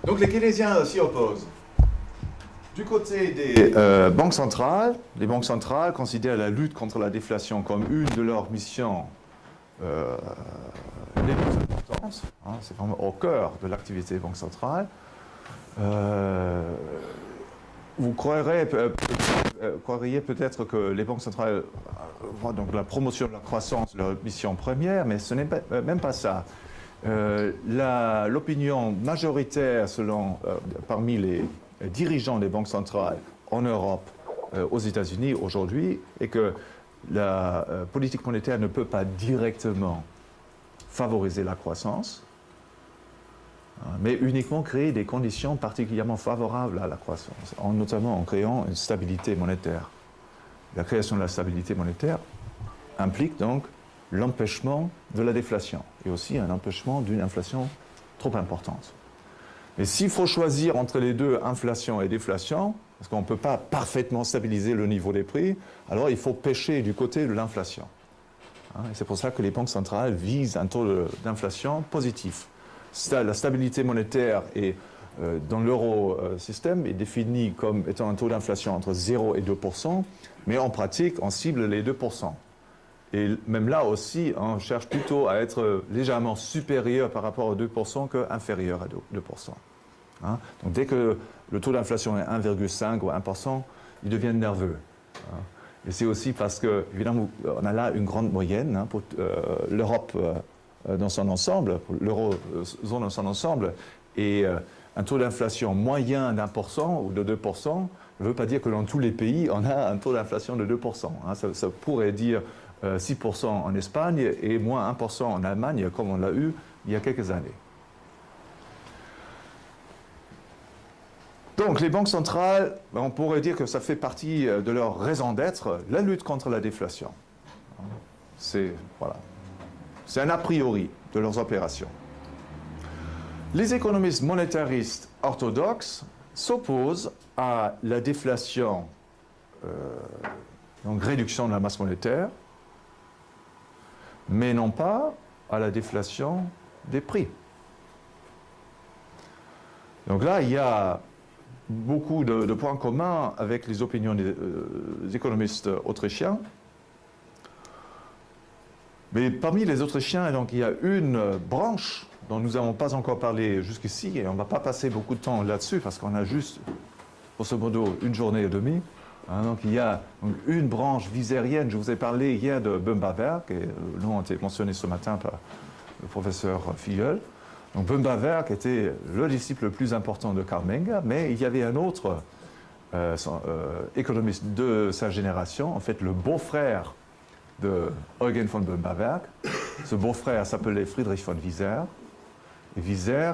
Donc les keynésiens s'y opposent. Du côté des banques centrales, les banques centrales considèrent la lutte contre la déflation comme une de leurs missions les plus importantes. Hein, c'est vraiment au cœur de l'activité des banques centrales. Vous croiriez peut-être que les banques centrales voient donc la promotion de la croissance leur mission première, mais ce n'est même pas ça. L'opinion majoritaire parmi les dirigeants des banques centrales en Europe, aux États-Unis aujourd'hui, est que la politique monétaire ne peut pas directement favoriser la croissance, mais uniquement créer des conditions particulièrement favorables à la croissance, notamment en créant une stabilité monétaire. La création de la stabilité monétaire implique donc l'empêchement de la déflation et aussi un empêchement d'une inflation trop importante. Mais s'il faut choisir entre les deux, inflation et déflation, parce qu'on ne peut pas parfaitement stabiliser le niveau des prix, alors il faut pêcher du côté de l'inflation. Et c'est pour ça que les banques centrales visent un taux d'inflation positif. La stabilité monétaire dans l'eurosystème est définie comme étant un taux d'inflation entre 0 et 2%, mais en pratique, on cible les 2%. Et même là aussi, on cherche plutôt à être légèrement supérieur par rapport aux 2% qu'inférieur à 2%. Hein? Donc dès que le taux d'inflation est 1,5 ou 1%, il devient nerveux. Hein? Et c'est aussi parce que, évidemment, on a là une grande moyenne hein, pour l'Europe dans son ensemble, pour l'eurozone dans son ensemble, et un taux d'inflation moyen d'1% ou de 2% ne veut pas dire que dans tous les pays, on a un taux d'inflation de 2%. Hein. Ça pourrait dire 6% en Espagne et moins 1% en Allemagne, comme on l'a eu il y a quelques années. Donc les banques centrales, on pourrait dire que ça fait partie de leur raison d'être, la lutte contre la déflation. C'est un a priori de leurs opérations. Les économistes monétaristes orthodoxes s'opposent à la déflation, donc réduction de la masse monétaire, mais non pas à la déflation des prix. Donc là, il y a beaucoup de points communs avec les opinions des économistes autrichiens. Mais parmi les Autrichiens, donc, il y a une branche dont nous n'avons pas encore parlé jusqu'ici, et on ne va pas passer beaucoup de temps là-dessus, parce qu'on a juste, grosso modo, une journée et demie. Hein, donc il y a une branche visérienne. Je vous ai parlé hier de Böhm-Bawerk, et le nom a été mentionné ce matin par le professeur Filleul. Donc Böhm-Bawerk était le disciple le plus important de Karl Menger, mais il y avait un autre économiste de sa génération, en fait le beau-frère de Eugen von Böhm-Bawerk. Ce beau-frère s'appelait Friedrich von Wieser. Et Wieser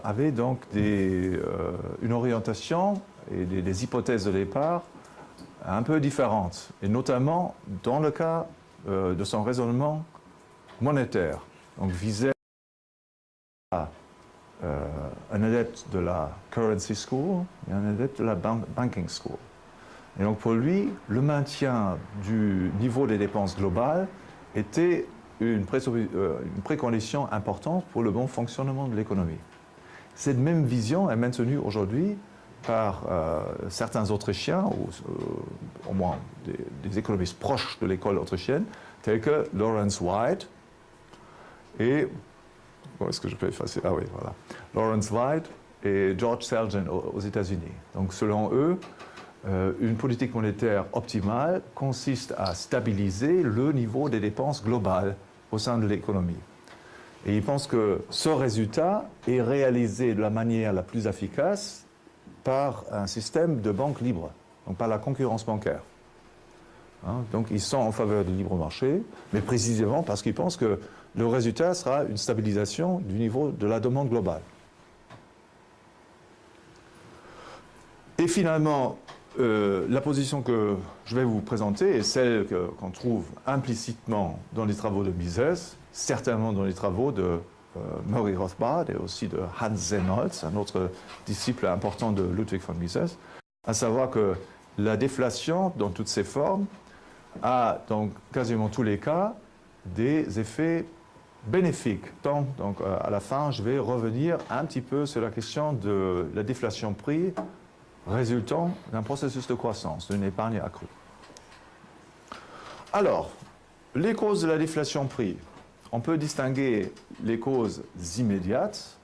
avait donc une orientation et des hypothèses de départ un peu différentes, et notamment dans le cas de son raisonnement monétaire. Donc Wieser un adepte de la Currency School et un adepte de la Banking School. Et donc pour lui, le maintien du niveau des dépenses globales était une précondition importante pour le bon fonctionnement de l'économie. Cette même vision est maintenue aujourd'hui par certains Autrichiens, ou au moins des économistes proches de l'école autrichienne, tels que Lawrence White et... Est-ce que je peux effacer? Ah oui, voilà. Lawrence White et George Selgin aux États-Unis. Donc selon eux, une politique monétaire optimale consiste à stabiliser le niveau des dépenses globales au sein de l'économie. Et ils pensent que ce résultat est réalisé de la manière la plus efficace par un système de banque libre, donc par la concurrence bancaire. Hein, donc ils sont en faveur du libre marché, mais précisément parce qu'ils pensent que le résultat sera une stabilisation du niveau de la demande globale. Et finalement, la position que je vais vous présenter est celle qu'on trouve implicitement dans les travaux de Mises, certainement dans les travaux de Murray Rothbard et aussi de Hans Sennholz, un autre disciple important de Ludwig von Mises, à savoir que la déflation, dans toutes ses formes, a dans quasiment tous les cas des effets bénéfique. Donc, à la fin, je vais revenir un petit peu sur la question de la déflation prix résultant d'un processus de croissance, d'une épargne accrue. Alors, les causes de la déflation prix. On peut distinguer les causes immédiates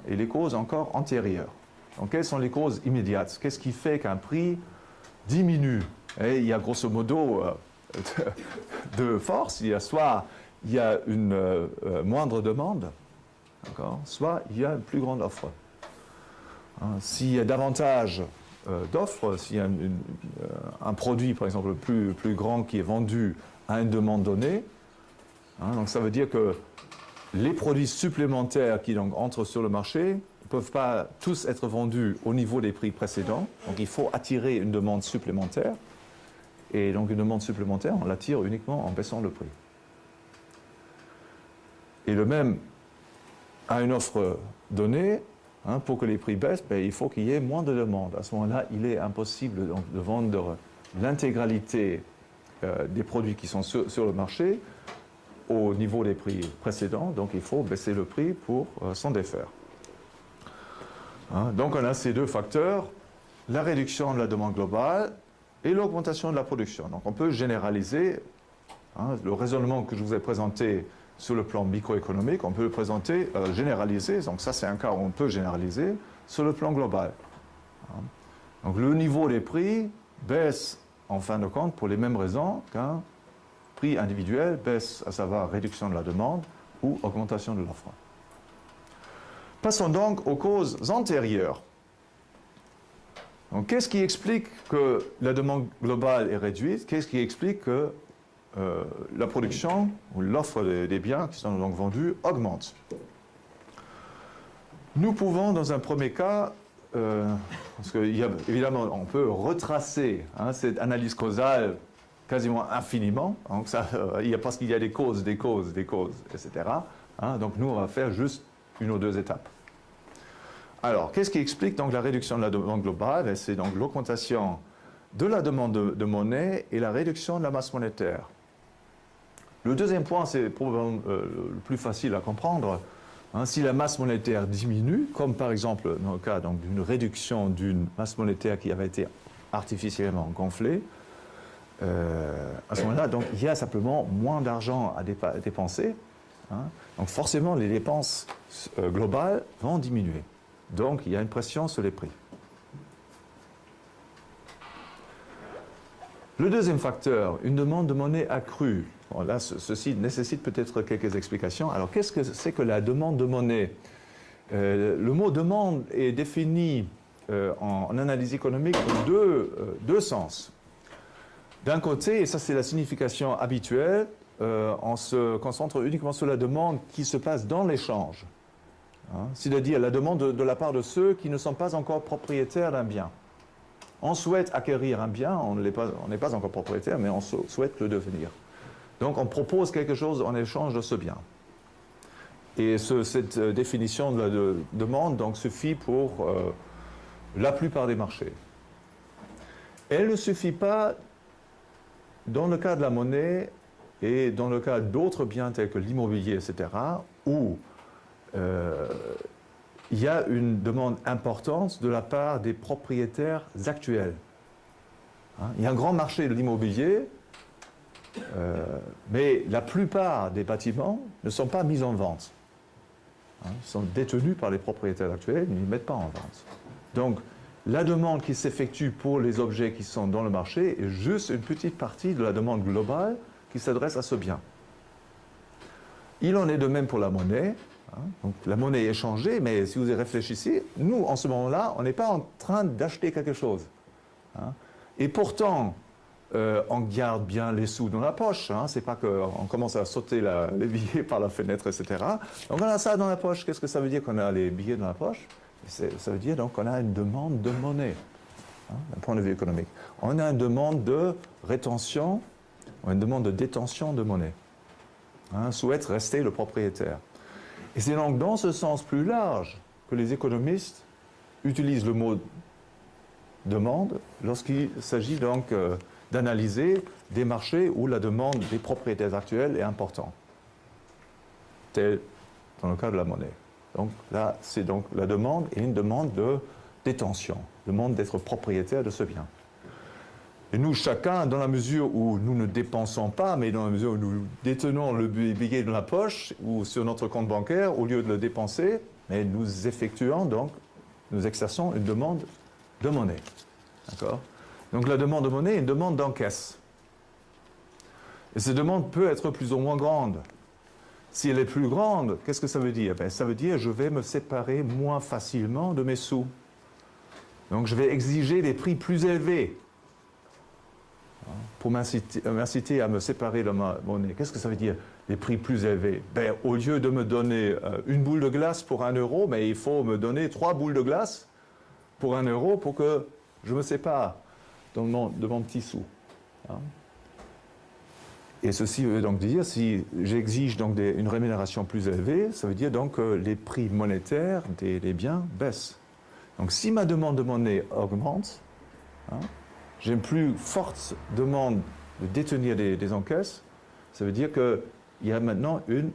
et les causes encore antérieures. Donc, quelles sont les causes immédiates? Qu'est-ce qui fait qu'un prix diminue? Et il y a grosso modo de force. Soit il y a une moindre demande, soit il y a une plus grande offre. S'il y a davantage d'offres, s'il y a un produit, par exemple, plus grand qui est vendu à une demande donnée, donc ça veut dire que les produits supplémentaires qui donc entrent sur le marché ne peuvent pas tous être vendus au niveau des prix précédents. Donc il faut attirer une demande supplémentaire. Et donc une demande supplémentaire, on l'attire uniquement en baissant le prix. Et le même à une offre donnée, pour que les prix baissent, il faut qu'il y ait moins de demandes. À ce moment-là, il est impossible donc, de vendre l'intégralité des produits qui sont sur le marché au niveau des prix précédents. Donc il faut baisser le prix pour s'en défaire. Donc on a ces deux facteurs, la réduction de la demande globale et l'augmentation de la production. Donc on peut généraliser le raisonnement que je vous ai présenté sur le plan microéconomique, on peut le présenter, généraliser, donc ça c'est un cas où on peut généraliser, sur le plan global. Donc le niveau des prix baisse en fin de compte pour les mêmes raisons qu'un prix individuel baisse, à savoir réduction de la demande ou augmentation de l'offre. Passons donc aux causes antérieures. Donc qu'est-ce qui explique que la demande globale est réduite? Qu'est-ce qui explique que la production ou l'offre des biens qui sont donc vendus augmente? Nous pouvons, dans un premier cas, parce qu'évidemment, on peut retracer cette analyse causale quasiment infiniment, donc parce qu'il y a des causes, etc. Donc nous, on va faire juste une ou deux étapes. Alors, qu'est-ce qui explique donc la réduction de la demande globale? C'est donc l'augmentation de la demande de monnaie et la réduction de la masse monétaire. Le deuxième point, c'est probablement le plus facile à comprendre. Si la masse monétaire diminue, comme par exemple dans le cas d'une réduction d'une masse monétaire qui avait été artificiellement gonflée, à ce moment-là, donc, il y a simplement moins d'argent à dépenser. Donc forcément, les dépenses globales vont diminuer. Donc il y a une pression sur les prix. Le deuxième facteur, une demande de monnaie accrue. Bon, là, ceci nécessite peut-être quelques explications. Alors, qu'est-ce que c'est que la demande de monnaie? Le mot demande est défini en analyse économique de deux sens. D'un côté, et ça c'est la signification habituelle, on se concentre uniquement sur la demande qui se passe dans l'échange. C'est-à-dire la demande de la part de ceux qui ne sont pas encore propriétaires d'un bien. On souhaite acquérir un bien, on n'est pas encore propriétaire, mais on souhaite le devenir. Donc on propose quelque chose en échange de ce bien. Et cette définition de la demande donc, suffit pour la plupart des marchés. Elle ne suffit pas dans le cas de la monnaie et dans le cas d'autres biens tels que l'immobilier, etc., où il y a une demande importante de la part des propriétaires actuels. Il y a un grand marché de l'immobilier, mais la plupart des bâtiments ne sont pas mis en vente. Ils sont détenus par les propriétaires actuels, ils ne les mettent pas en vente. Donc, la demande qui s'effectue pour les objets qui sont dans le marché est juste une petite partie de la demande globale qui s'adresse à ce bien. Il en est de même pour la monnaie. Donc, la monnaie est échangée, mais si vous y réfléchissez, nous, en ce moment-là, on n'est pas en train d'acheter quelque chose. Et pourtant, on garde bien les sous dans la poche. C'est pas qu'on commence à sauter les billets par la fenêtre, etc. Donc, on a ça dans la poche. Qu'est-ce que ça veut dire qu'on a les billets dans la poche? Ça veut dire donc qu'on a une demande de monnaie, d'un point de vue économique. On a une demande de rétention, une demande de détention de monnaie. Souhaite rester le propriétaire. Et c'est donc dans ce sens plus large que les économistes utilisent le mot demande lorsqu'il s'agit donc d'analyser des marchés où la demande des propriétaires actuels est importante. tel dans le cas de la monnaie. Donc là, c'est donc la demande et une demande de détention, demande d'être propriétaire de ce bien. Et nous, chacun, dans la mesure où nous ne dépensons pas, mais dans la mesure où nous détenons le billet dans la poche ou sur notre compte bancaire, au lieu de le dépenser, mais nous effectuons donc, nous exerçons une demande de monnaie. D'accord ? Donc la demande de monnaie est une demande d'encaisse. Et cette demande peut être plus ou moins grande. Si elle est plus grande, qu'est-ce que ça veut dire? Ça veut dire que je vais me séparer moins facilement de mes sous. Donc je vais exiger des prix plus élevés pour m'inciter à me séparer de ma monnaie. Qu'est-ce que ça veut dire, des prix plus élevés? Au lieu de me donner une boule de glace pour 1 euro, mais il faut me donner 3 boules de glace pour 1 euro pour que je me sépare de mon petit sou. Et ceci veut donc dire, si j'exige donc une rémunération plus élevée, ça veut dire donc que les prix monétaires des biens baissent. Donc si ma demande de monnaie augmente, j'ai une plus forte demande de détenir des encaisses, ça veut dire qu'il y a maintenant une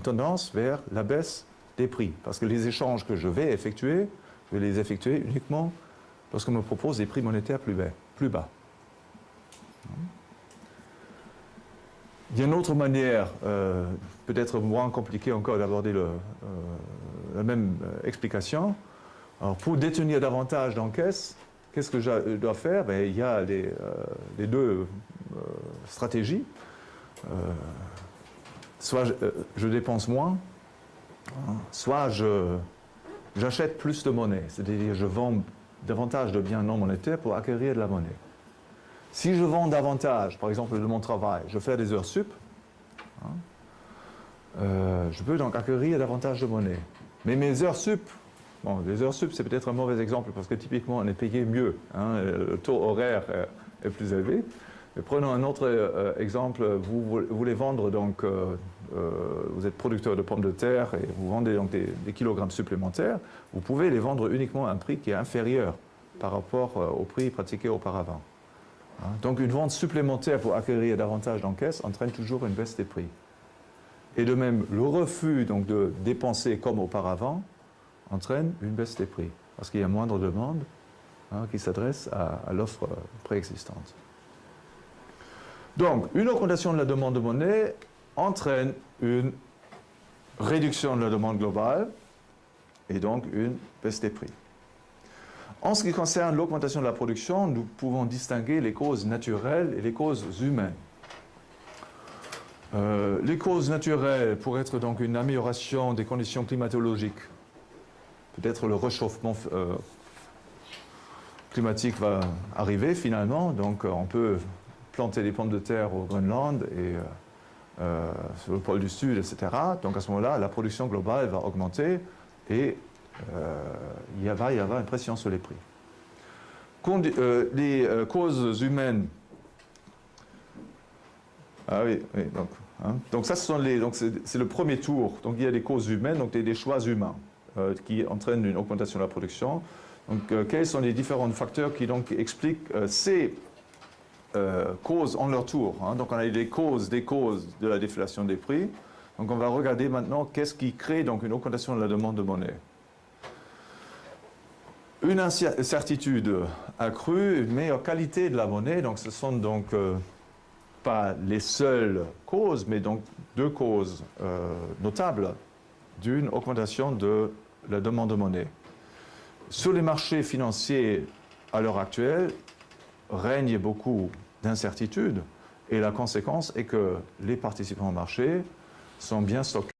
tendance vers la baisse des prix. Parce que les échanges que je vais les effectuer uniquement lorsqu'on me propose des prix monétaires plus bas. Il y a une autre manière, peut-être moins compliquée encore, d'aborder la même explication. Alors, pour détenir davantage d'encaisses, qu'est-ce que je dois faire? Il y a les deux stratégies. Soit je dépense moins, soit j'achète plus de monnaie. C'est-à-dire je vends davantage de biens non monétaires pour acquérir de la monnaie. Si je vends davantage, par exemple de mon travail, je fais des heures sup, je peux donc acquérir davantage de monnaie. Mais mes heures sup, les heures sup c'est peut-être un mauvais exemple parce que typiquement on est payé mieux, le taux horaire est plus élevé. Mais prenons un autre exemple, vous voulez vendre donc, vous êtes producteur de pommes de terre et vous vendez donc des kilogrammes supplémentaires, vous pouvez les vendre uniquement à un prix qui est inférieur par rapport au prix pratiqué auparavant. Donc une vente supplémentaire pour acquérir davantage d'encaisses entraîne toujours une baisse des prix. Et de même, le refus donc, de dépenser comme auparavant entraîne une baisse des prix, parce qu'il y a moindre demande qui s'adresse à l'offre préexistante. Donc, une augmentation de la demande de monnaie entraîne une réduction de la demande globale et donc une baisse des prix. En ce qui concerne l'augmentation de la production, nous pouvons distinguer les causes naturelles et les causes humaines. Les causes naturelles pourraient être donc une amélioration des conditions climatologiques. Peut-être le réchauffement climatique va arriver finalement, donc on peut planter des pommes de terre au Groenland et sur le pôle du Sud, etc. Donc à ce moment-là, la production globale va augmenter et il va y avoir une pression sur les prix. Les causes humaines. Ah oui, donc, donc ça, c'est le premier tour. Donc il y a des causes humaines, donc des choix humains qui entraînent une augmentation de la production. Donc quels sont les différents facteurs qui donc expliquent ces causes en leur tour? Donc on a des causes de la déflation des prix. Donc on va regarder maintenant qu'est-ce qui crée donc une augmentation de la demande de monnaie. Une incertitude accrue, une meilleure qualité de la monnaie, donc ce sont donc pas les seules causes, mais donc deux causes notables d'une augmentation de la demande de monnaie. Sur les marchés financiers à l'heure actuelle, règne beaucoup d'incertitudes et la conséquence est que les participants au marché sont bien stockés.